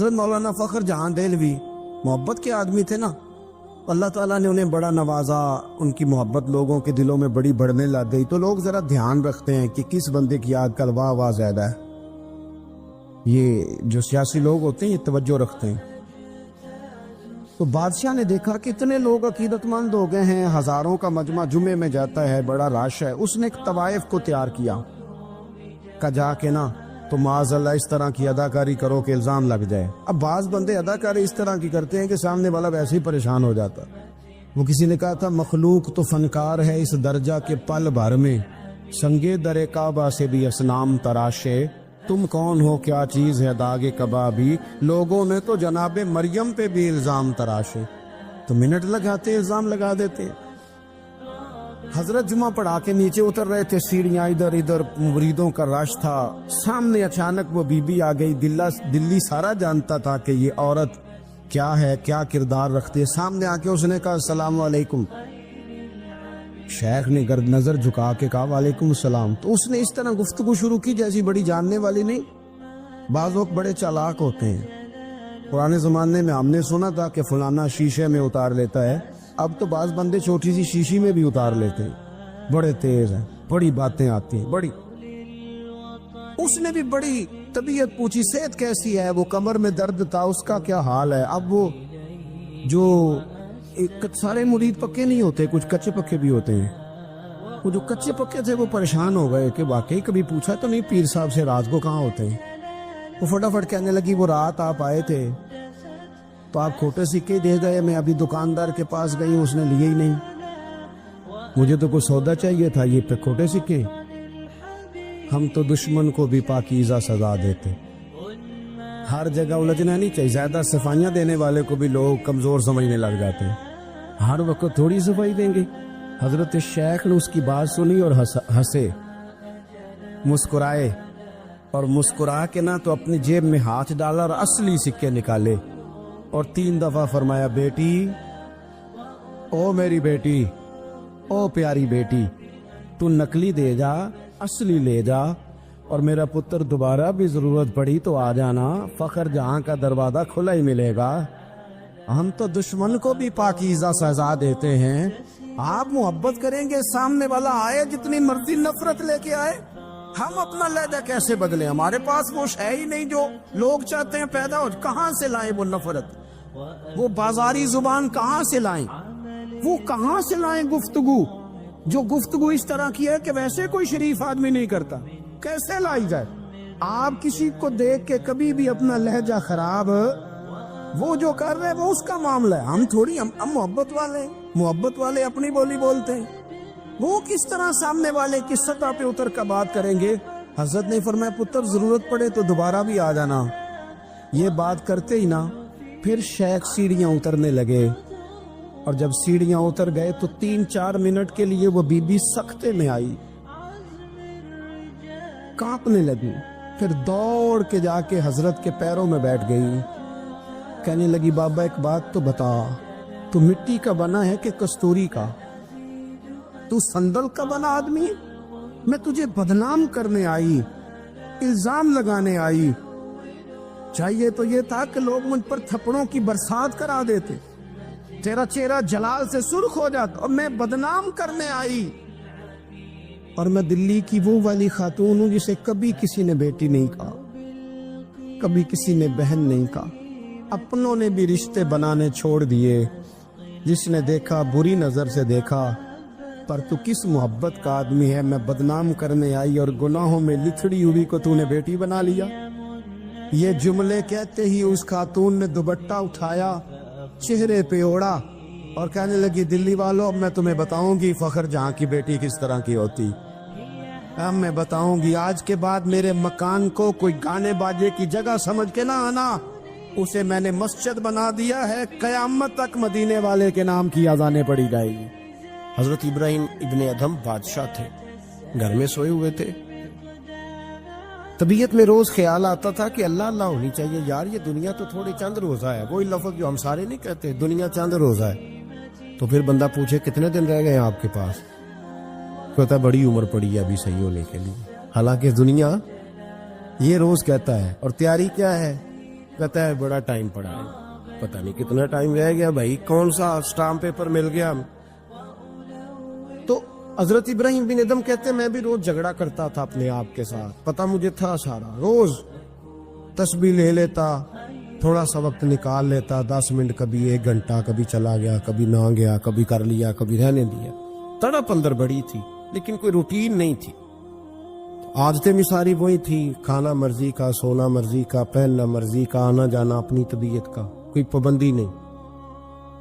حضرت مولانا فخر جہاں دہلوی محبت کے آدمی تھے نا، اللہ تعالیٰ نے انہیں بڑا نوازا، ان کی محبت لوگوں کے دلوں میں بڑی بڑھنے لگ گئی۔ تو لوگ ذرا دھیان رکھتے ہیں کہ کس بندے کی آج کل واہ واہ زیادہ ہے۔ یہ جو سیاسی لوگ ہوتے ہیں یہ توجہ رکھتے ہیں۔ تو بادشاہ نے دیکھا کہ اتنے لوگ عقیدت مند ہو گئے ہیں، ہزاروں کا مجمع جمعے میں جاتا ہے، بڑا رش ہے۔ اس نے ایک طوائف کو تیار کیا کہ جا کے نا تو معاذ اللہ اس طرح کی اداکاری کرو کہ الزام لگ جائے۔ اب بعض بندے اداکاری اس طرح کی کرتے ہیں کہ سامنے والا ویسے ہی پریشان ہو جاتا۔ وہ کسی نے کہا تھا مخلوق تو فنکار ہے اس درجہ کے پل بھر میں، سنگے در کعبہ سے بھی اسنام تراشے، تم کون ہو کیا چیز ہے داغ کبابی، لوگوں نے تو جناب مریم پہ بھی الزام تراشے۔ تو منٹ لگاتے الزام لگا دیتے۔ حضرت جمعہ پڑھا کے نیچے اتر رہے تھے، سیڑھیاں ادھر ادھر مریدوں کا رش تھا، سامنے اچانک وہ بی بی آ گئی۔ دلی سارا جانتا تھا کہ یہ عورت کیا ہے، کیا کردار رکھتی ہے۔ سامنے آ کے اس نے کہا السلام علیکم۔ شیخ نے گرد نظر جھکا کے کہا وعلیکم السلام۔ تو اس نے اس طرح گفتگو شروع کی جیسی بڑی جاننے والی نہیں۔ بعض لوگ بڑے چالاک ہوتے ہیں۔ پرانے زمانے میں ہم نے سنا تھا کہ فلانا شیشے میں اتار لیتا ہے، اب تو بعض بندے چھوٹی سی شیشی میں بھی اتار لیتے ہیں، بڑے تیز ہیں، بڑی باتیں آتی ہیں بڑی۔ اس نے بھی بڑی طبیعت پوچھی صحت کیسی ہے، وہ کمر میں درد تھا، اس کا کیا حال ہے۔ اب وہ جو سارے مرید پکے نہیں ہوتے، کچھ کچے پکے بھی ہوتے ہیں۔ وہ جو کچے پکے تھے وہ پریشان ہو گئے کہ واقعی کبھی پوچھا تو نہیں پیر صاحب سے رات کو کہاں ہوتے ہیں۔ وہ فٹافٹ کہنے لگی وہ رات آپ آئے تھے تو آپ کھوٹے سکے دے گئے، میں ابھی دکاندار کے پاس گئی ہوں، اس نے لیے ہی نہیں، مجھے تو کوئی سودا چاہیے تھا، یہ پہ کھوٹے سکے۔ ہم تو دشمن کو بھی پاکیزہ سزا دیتے۔ ہر جگہ الجھنا نہیں چاہیے، زیادہ صفائیاں دینے والے کو بھی لوگ کمزور سمجھنے لگ جاتے ہیں۔ ہر وقت تھوڑی صفائی دیں گے۔ حضرت شیخ نے اس کی بات سنی اور ہنسے، مسکرائے، اور مسکرا کے نہ تو اپنی جیب میں ہاتھ ڈالا اور اصلی سکے نکالے اور 3 دفعہ فرمایا بیٹی، او میری بیٹی، او پیاری بیٹی، تو نکلی دے جا، اصلی لے جا، اور میرا پتر دوبارہ بھی ضرورت پڑی تو آ جانا، فخر جہاں کا دروازہ کھلا ہی ملے گا۔ ہم تو دشمن کو بھی پاکیزہ سزا دیتے ہیں۔ آپ محبت کریں گے، سامنے والا آئے جتنی مرضی نفرت لے کے آئے، ہم اپنا لہجہ کیسے بدلیں؟ ہمارے پاس وہ ہے ہی نہیں جو لوگ چاہتے ہیں پیدا ہو۔ کہاں سے لائیں وہ نفرت، وہ بازاری زبان کہاں سے لائیں، وہ کہاں سے لائیں گفتگو جو گفتگو اس طرح کی ہے کہ ویسے کوئی شریف آدمی نہیں کرتا، کیسے لائی جائے؟ آپ کسی کو دیکھ کے کبھی بھی اپنا لہجہ خراب، وہ جو کر رہے وہ اس کا معاملہ ہے، ہم تھوڑی، ہم محبت والے ہیں، محبت والے اپنی بولی بولتے ہیں۔ وہ کس طرح سامنے والے کی سطح پہ اتر کر بات کریں گے؟ حضرت نے فرمایا پتر ضرورت پڑے تو دوبارہ بھی آ جانا۔ یہ بات کرتے ہی نا پھر شیخ سیڑھیاں اترنے لگے، اور جب سیڑھیاں اتر گئے تو 3-4 منٹ کے لیے وہ بی بی سکتے میں آئی، کانپنے لگی، پھر دوڑ کے جا کے حضرت کے پیروں میں بیٹھ گئی، کہنے لگی بابا ایک بات تو بتا، تو مٹی کا بنا ہے کہ کستوری کا؟ تو سندل کا بنا آدمی ہے؟ میں تجھے بدنام کرنے آئی، الزام لگانے آئی، چاہیے تو یہ تھا کہ لوگ مجھ پر تھپڑوں کی برسات کرا دیتے، تیرا چہرہ جلال سے سرخ ہو جاتا، اور میں بدنام کرنے آئی۔ اور میں دلی کی وہ والی خاتون ہوں جسے کبھی کسی نے بیٹی نہیں کہا، کبھی کسی نے بہن نہیں کہا، اپنوں نے بھی رشتے بنانے چھوڑ دیے، جس نے دیکھا بری نظر سے دیکھا، پر تو کس محبت کا آدمی ہے، میں بدنام کرنے آئی اور گناہوں میں لتھڑی ہوئی کو تو نے بیٹی بنا لیا۔ یہ جملے کہتے ہی اس خاتون نے دوپٹہ اٹھایا، چہرے پہ اوڑا، اور کہنے لگی دلی والوں اب میں تمہیں بتاؤں گی فخر جہاں کی بیٹی کس طرح کی ہوتی، اب میں بتاؤں گی۔ آج کے بعد میرے مکان کو کوئی گانے باجے کی جگہ سمجھ کے نہ آنا، اسے میں نے مسجد بنا دیا ہے، قیامت تک مدینے والے کے نام کی اذانیں پڑی جائے گی۔ حضرت ابراہیم ابن ادھم بادشاہ تھے، گھر میں سوئے ہوئے تھے، طبیعت میں روز خیال آتا تھا کہ اللہ اللہ ہونی چاہیے، یار یہ دنیا تو تھوڑی چند روزہ ہے، وہی لفظ جو ہم سارے نہیں کہتے، دنیا چند روزہ ہے۔ تو پھر بندہ پوچھے کتنے دن رہ گئے ہیں آپ کے پاس، کہتا بڑی عمر پڑی ہے ابھی صحیح ہونے کے لیے، حالانکہ دنیا یہ روز کہتا ہے، اور تیاری کیا ہے کہتا ہے بڑا ٹائم پڑا ہے. پتہ نہیں کتنا ٹائم رہ گیا بھائی, کون سا اسٹامپ پیپر مل گیا. تو حضرت ابراہیم بن ادم کہتے ہیں میں بھی روز جھگڑا کرتا تھا اپنے آپ کے ساتھ, پتہ مجھے تھا سارا. روز تسبیح لے لیتا, تھوڑا سا وقت نکال لیتا, 10 منٹ, کبھی 1 گھنٹہ, کبھی چلا گیا, کبھی نہ گیا, کبھی کر لیا, کبھی رہنے دیا. تڑپ اندر بڑی تھی لیکن کوئی روٹین نہیں تھی. عادتیں بھی ساری وہی تھی, کھانا مرضی کا, سونا مرضی کا, پہننا مرضی کا, آنا جانا اپنی طبیعت کا, کوئی پابندی نہیں.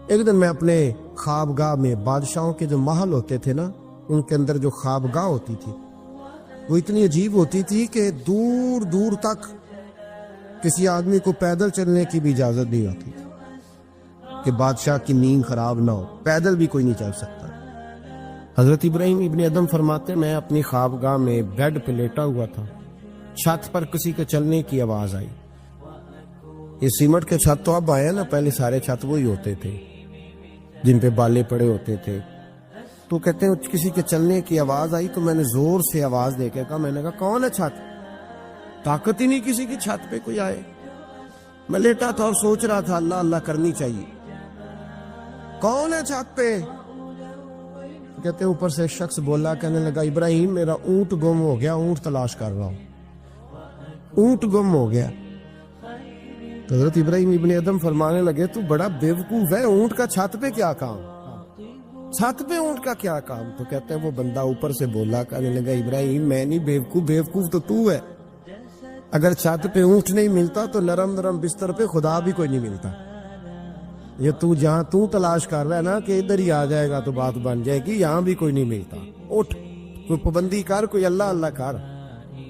ایک دن میں اپنے خوابگاہ میں, بادشاہوں کے جو محل ہوتے تھے نا, ان کے اندر جو خوابگاہ ہوتی تھی وہ اتنی عجیب ہوتی تھی کہ دور دور تک کسی آدمی کو پیدل چلنے کی بھی اجازت نہیں ہوتی تھی کہ بادشاہ کی نیند خراب نہ ہو, پیدل بھی کوئی نہیں چل سکتا. حضرت ابراہیم ابن ادم فرماتے میں اپنی خوابگاہ میں بیڈ پہ لیٹا ہوا تھا, چھت پر کسی کے چلنے کی آواز آئی. یہ سیمنٹ کے چھت تو اب آئے نا, پہلے سارے چھت وہی ہوتے تھے جن پہ بالے پڑے ہوتے تھے. تو کہتے ہیں کسی کے چلنے کی آواز آئی تو میں نے زور سے آواز دے کے کہا, میں نے کہا کون ہے چھت؟ طاقت ہی نہیں کسی کی چھت پہ کوئی آئے. میں لیٹا تھا اور سوچ رہا تھا اللہ اللہ کرنی چاہیے, کون ہے چھت پہ؟ کہتے ہیں اوپر سے ایک شخص بولا, کہنے لگا ابراہیم میرا اونٹ گم ہو گیا, اونٹ تلاش کر رہا ہوں. اونٹ گم ہو گیا. تو حضرت ابراہیم ابن ادم فرمانے لگے تو بڑا بیوقوف ہے, اونٹ کا چھت پہ کیا کام, چھت پہ اونٹ کا کیا کام؟ تو کہتے ہیں وہ بندہ اوپر سے بولا, کہنے لگا ابراہیم میں نہیں بیوقوف, بیوقوف تو ہے. اگر چھت پہ اونٹ نہیں ملتا تو نرم نرم بستر پہ خدا بھی کوئی نہیں ملتا. یہ تو جہاں تو تلاش کر رہا ہے نا کہ ادھر ہی آ جائے گا تو بات بن جائے گی, یہاں بھی کوئی نہیں ملتا. اٹھ, کوئی پابندی کر, کوئی اللہ اللہ کر.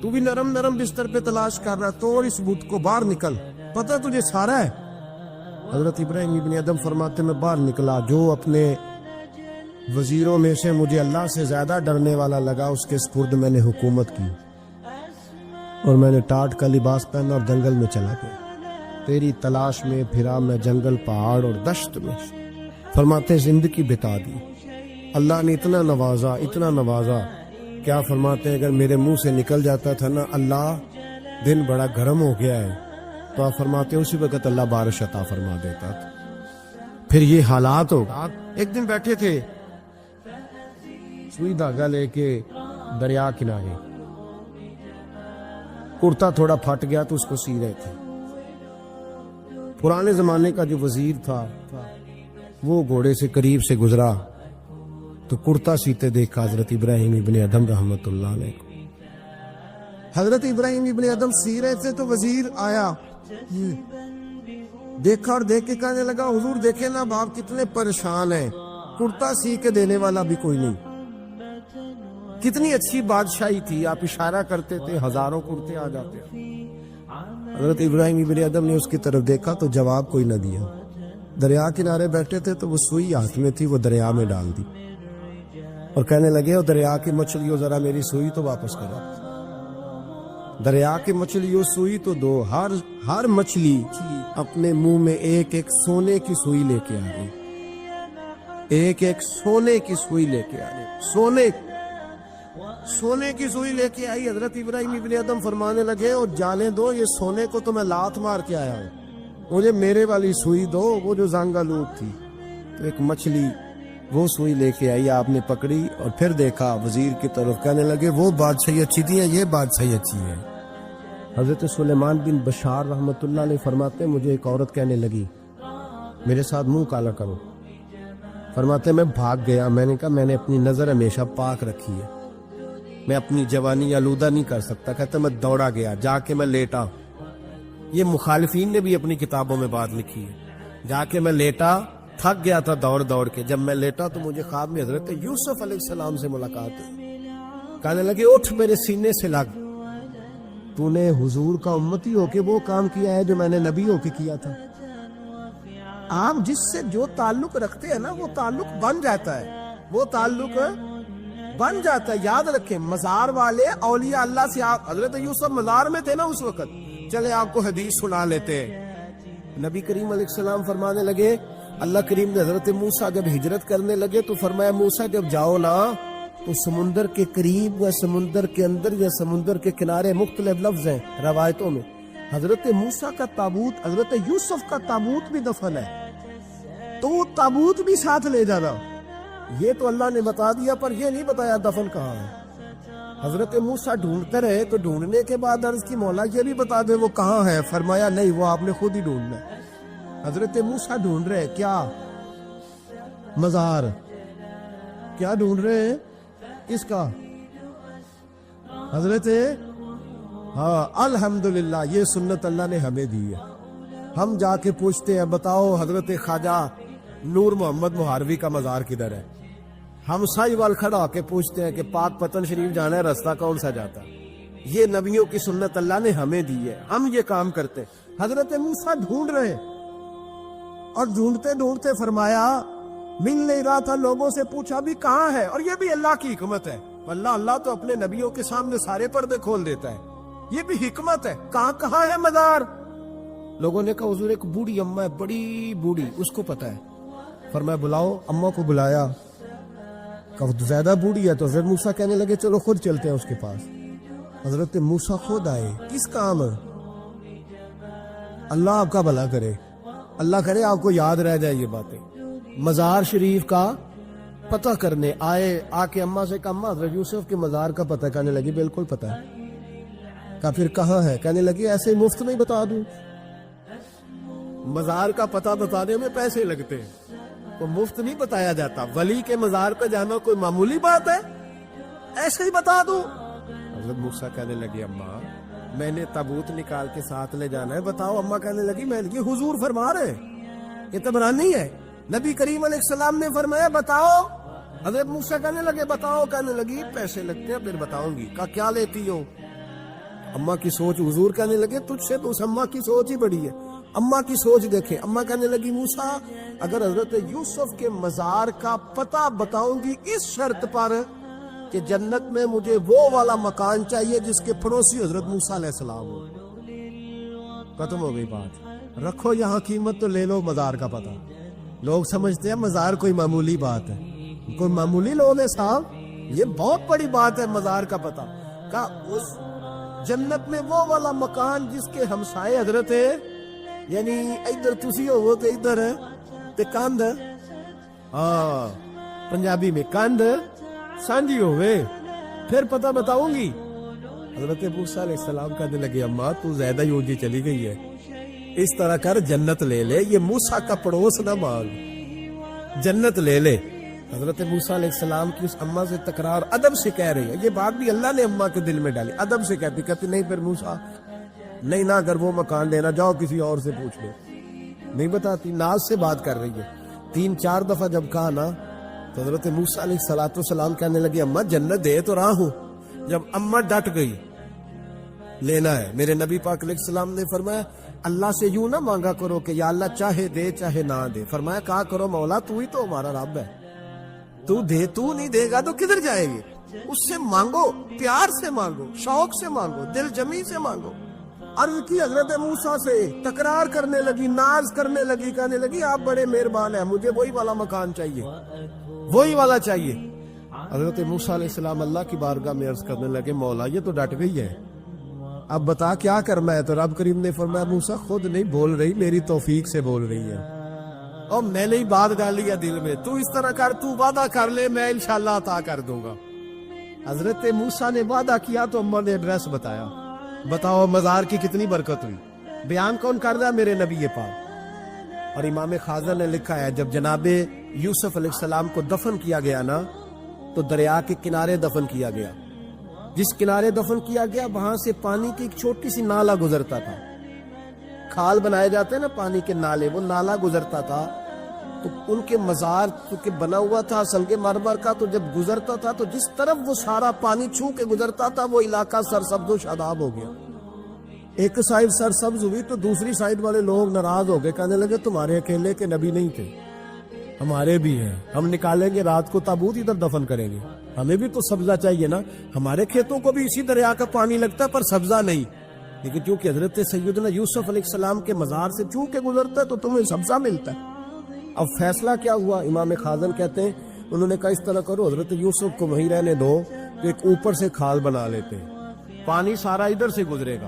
تو بھی نرم نرم بستر پہ تلاش کر رہا, تو اس بت کو باہر نکل, پتہ تجھے سارا ہے. حضرت ابراہیم ابن ادم فرماتے میں باہر نکلا, جو اپنے وزیروں میں سے مجھے اللہ سے زیادہ ڈرنے والا لگا اس کے سپرد میں نے حکومت کی, اور میں نے ٹاٹ کا لباس پہنا اور جنگل میں چلا گیا. تیری تلاش میں پھرا میں جنگل, پہاڑ اور دشت میں. فرماتے زندگی بتا دی, اللہ نے اتنا نوازا, اتنا نوازا. کیا فرماتے ہیں اگر میرے منہ سے نکل جاتا تھا نا اللہ دن بڑا گرم ہو گیا ہے, تو آپ فرماتے اسی وقت اللہ بارش عطا فرما دیتا تھا. پھر یہ حالات ہوگا. ایک دن بیٹھے تھے سوئی دھاگا لے کے دریا کنارے, کرتا تھوڑا پھٹ گیا تو اس کو سی رہے تھے. پرانے زمانے کا جو وزیر تھا وہ گھوڑے سے قریب سے گزرا تو کرتا سیتے دیکھا حضرت ابراہیم ابن ادم رحمت اللہ علیہ کو. حضرت ابراہیم ابن ادم سی رہے تھے تو وزیر آیا, دیکھا اور دیکھ کے کہنے لگا حضور دیکھیں نا باپ کتنے پریشان ہیں, کرتا سی کے دینے والا بھی کوئی نہیں. کتنی اچھی بادشاہی تھی, آپ اشارہ کرتے تھے ہزاروں کرتے آ جاتے. حضرت ابراہیم ابن ادم نے اس کی طرف دیکھا تو جواب کوئی نہ دیا. دریا کنارے بیٹھے تھے تو وہ سوئی ہاتھ میں تھی, وہ دریا میں ڈال دی اور کہنے لگے او دریا کی مچھلیوں ذرا میری سوئی تو واپس کرو. دریا کی مچھلیوں سوئی تو دو. ہر مچھلی اپنے منہ میں ایک ایک سونے کی سوئی لے کے آ گئی, ایک ایک سونے کی سوئی لے کے آ گئی, سونے کی سوئی لے کے آئی. حضرت ابراہیم ابن ادم فرمانے لگے اور جانے دو, یہ سونے کو تو میں لات مار کے آیا ہوں, مجھے میرے والی سوئی دو, وہ جو زنگ آلود تھی. تو ایک مچھلی وہ سوئی لے کے آئی, آپ نے پکڑی اور پھر دیکھا وزیر کی طرف, کہنے لگے وہ بادشاہی اچھی تھی یا یہ بادشاہی اچھی ہے؟ حضرت سلیمان بن بشار رحمت اللہ علیہ فرماتے مجھے ایک عورت کہنے لگی میرے ساتھ منہ کالا کرو. فرماتے میں بھاگ گیا, میں نے کہا میں نے اپنی نظر ہمیشہ پاک رکھی ہے, میں اپنی جوانی آلودہ نہیں کر سکتا. کہتا میں دوڑا گیا, جا کے میں لیٹا. یہ مخالفین نے بھی اپنی کتابوں میں بات لکھی ہے. جا کے میں لیٹا, تھک گیا تھا دوڑ دوڑ کے. جب میں لیٹا تو مجھے خواب میں حضرت یوسف علیہ السلام سے ملاقات ہوئی. کہنے لگے اٹھ میرے سینے سے لگ, تو نے حضور کا امتی ہو کے وہ کام کیا ہے جو میں نے نبی ہو کے کیا تھا. آپ جس سے جو تعلق رکھتے ہیں نا وہ تعلق بن جاتا ہے, وہ تعلق بن جاتا ہے. یاد رکھیں مزار والے اولیاء اللہ سے, آپ حضرت یوسف مزار میں تھے نا اس وقت, چلے آپ کو حدیث سنا لیتے. نبی کریم علیہ السلام فرمانے لگے, اللہ کریم نے حضرت موسیٰ جب ہجرت کرنے لگے تو فرمایا موسیٰ جب جاؤ نا تو سمندر کے قریب یا سمندر کے اندر یا سمندر کے کنارے, مختلف لفظ ہیں روایتوں میں, حضرت موسیٰ کا تابوت، حضرت یوسف کا تابوت بھی دفن ہے، تو وہ تابوت بھی ساتھ لے جانا، یہ تو اللہ نے بتا دیا، پر یہ نہیں بتایا دفن کہاں ہے۔ حضرت موسیٰ ڈھونڈتے رہے، تو ڈھونڈنے کے بعد عرض کی مولا یہ بھی بتا دے وہ کہاں ہے، فرمایا نہیں، وہ آپ نے خود ہی ڈھونڈنا ہے۔ حضرت موسیٰ ڈھونڈ رہے کیا؟ مزار۔ کیا ڈھونڈ رہے ہیں؟ کس کا؟ حضرت الحمدللہ، یہ سنت اللہ نے ہمیں دی ہے۔ ہم جا کے پوچھتے ہیں بتاؤ حضرت خواجہ نور محمد مہاروی کا مزار کدھر ہے؟ ہم سائیوال کھڑا ہو کے پوچھتے ہیں کہ پاک پتن شریف جانا ہے، راستہ کون سا جاتا ہے؟ یہ نبیوں کی سنت اللہ نے ہمیں دی ہے، ہم یہ کام کرتے ہیں۔ حضرت موسیٰ ڈھونڈ رہے، اور ڈھونڈتے ڈھونڈتے فرمایا مل نہیں رہا تھا، لوگوں سے پوچھا بھی کہاں ہے، اور یہ بھی اللہ کی حکمت ہے، اللہ تو اپنے نبیوں کے سامنے سارے پردے کھول دیتا ہے، یہ بھی حکمت ہے۔ کہاں ہے مزار؟ لوگوں نے کہا حضور ایک بوڑھی اماں ہے، بڑی بوڑھی، اس کو پتا ہے۔ فرمایا بلاؤ۔ اماں کو بلایا، کہا زیادہ بوڑھی ہے، تو حضرت موسیٰ کہنے لگے چلو خود چلتے ہیں اس کے پاس۔ حضرت موسیٰ خود آئے، کس کام؟ اللہ آپ کا بھلا کرے، اللہ کرے آپ کو یاد رہ جائے یہ باتیں۔ مزار شریف کا پتہ کرنے آئے، آ کے اماں سے کہا اماں حضرت یوسف کے مزار کا پتہ، کہنے لگی بالکل پتہ ہے۔ کہا پھر کہاں ہے؟ کہنے لگی ایسے ہی مفت میں بتا دوں، مزار کا پتہ بتانے میں پیسے لگتے ہیں، تو مفت نہیں بتایا جاتا۔ ولی کے مزار پہ جانا کوئی معمولی بات ہے؟ ایسے ہی بتا دوں۔ حضرت موسیٰ کہنے لگی اماں میں نے تابوت نکال کے ساتھ لے جانا ہے، بتاؤ۔ اماں کہنے لگی میں یہ حضور فرما رہے، یہ تبرانی ہے، نبی کریم علیہ السلام نے فرمایا بتاؤ۔ حضرت موسیٰ کہنے لگے بتاؤ، کہنے لگی پیسے لگتے ہیں پھر بتاؤں گی۔ کہا کیا لیتی ہو؟ اماں کی سوچ، حضور کہنے لگے تجھ سے تو اس اماں کی سوچ ہی بڑی ہے، اماں کی سوچ دیکھیں۔ اماں کہنے لگی موسیٰ اگر حضرت یوسف کے مزار کا پتہ بتاؤں گی اس شرط پر کہ جنت میں مجھے وہ والا مکان چاہیے جس کے پڑوسی حضرت موسیٰ علیہ السلام ہو۔ ختم ہو گئی بات، رکھو یہاں قیمت تو لے لو مزار کا پتہ۔ لوگ سمجھتے ہیں مزار کوئی معمولی بات ہے، کوئی معمولی لوگ ہیں صاحب، یہ بہت بڑی بات ہے مزار کا پتہ۔ کہا اس جنت میں وہ والا مکان جس کے ہمسائے حضرت ہے، یعنی ادھر تسی ہو تو ادھر ہے تے کاندھ، ہاں پنجابی میں کاندھ سانجی ہوئے، پھر پتہ بتاؤں گی۔ حضرت موسیٰ علیہ السلام کہنے لگے اماں تو زیادہ ہی اونچی چلی گئی ہے، اس طرح کر جنت لے لے، یہ موسیٰ کا پڑوس نہ مانگ، جنت لے لے۔ حضرت موسیٰ علیہ السلام کی اس اماں سے تکرار ادب سے کہہ رہی ہے، یہ بات بھی اللہ نے اماں کے دل میں ڈالی، ادب سے کہتی نہیں پھر موسیٰ نہیں نہ اگر وہ مکان لینا جاؤ کسی اور سے پوچھ لو، نہیں بتاتی، ناز سے بات کر رہی ہے۔ 3-4 دفعہ جب کہا نا تو حضرت موسیٰ علیہ السلام کہنے لگے اماں جنت دے تو رہا ہوں۔ جب اماں ڈٹ گئی لینا ہے، میرے نبی پاک علیہ السلام نے فرمایا اللہ سے یوں نہ مانگا کرو کہ یا اللہ چاہے دے چاہے نہ دے، فرمایا کہا کرو مولا تو ہی تو ہمارا رب ہے، تو دے، تو نہیں دے گا تو کدھر جائے گی؟ اس سے مانگو، پیار سے مانگو، شوق سے مانگو، دل جمی سے مانگو۔ عرض کی حضرت موسیٰ سے، تکرار کرنے لگی، ناز کرنے لگی، کہنے لگی آپ بڑے مہربان ہیں، مجھے وہی والا مکان چاہیے، وہی والا چاہیے۔ حضرت موسیٰ علیہ السلام اللہ کی بارگاہ میں عرض کرنے لگے مولا یہ تو ڈٹ گئی ہے، اب بتا کیا کرنا ہے؟ تو رب کریم نے فرمایا موسیٰ خود نہیں بول رہی، میری توفیق سے بول رہی ہے، اور میں نے ہی بات ڈالی ہے دل میں، تو اس طرح کر، تو وعدہ کر لے میں انشاءاللہ عطا کر دوں گا۔ حضرت موسیٰ نے وعدہ کیا تو اماں نے ایڈریس بتایا، بتاؤ مزار کی کتنی برکت ہوئی۔ بیان کون کر رہا ہے؟ میرے نبی پاک۔ اور امام خازن نے لکھا ہے جب جناب یوسف علیہ السلام کو دفن کیا گیا نا تو دریا کے کنارے دفن کیا گیا، جس کنارے دفن کیا گیا وہاں سے پانی کی ایک چھوٹی سی نالا گزرتا تھا، کھال بنائے جاتے ہیں نا پانی کے نالے، وہ نالا گزرتا تھا، تو ان کے مزار چونکہ بنا ہوا تھا سنگ مرمر کا، تو جب گزرتا تھا تو جس طرف وہ سارا پانی چھو کے گزرتا تھا وہ علاقہ سرسبز و شاداب ہو گیا۔ ایک سائڈ سرسبز ہوئی تو دوسری سائڈ والے لوگ ناراض ہو گئے، کہنے لگے تمہارے اکیلے کے نبی نہیں تھے، ہمارے بھی ہیں، ہم نکالیں گے رات کو تابوت ادھر دفن کریں گے، ہمیں بھی تو سبزہ چاہیے نا، ہمارے کھیتوں کو بھی اسی دریا کا پانی لگتا ہے پر سبزہ نہیں، لیکن چونکہ حضرت سیدنا یوسف علیہ السلام کے مزار سے چوں کے گزرتا ہے تو تمہیں سبزہ ملتا ہے۔ اب فیصلہ کیا ہوا؟ امام خازن کہتے ہیں انہوں نے کہا اس طرح کرو حضرت یوسف کو وہیں رہنے دو، تو ایک اوپر سے کھال بنا لیتے ہیں، پانی سارا ادھر سے گزرے گا،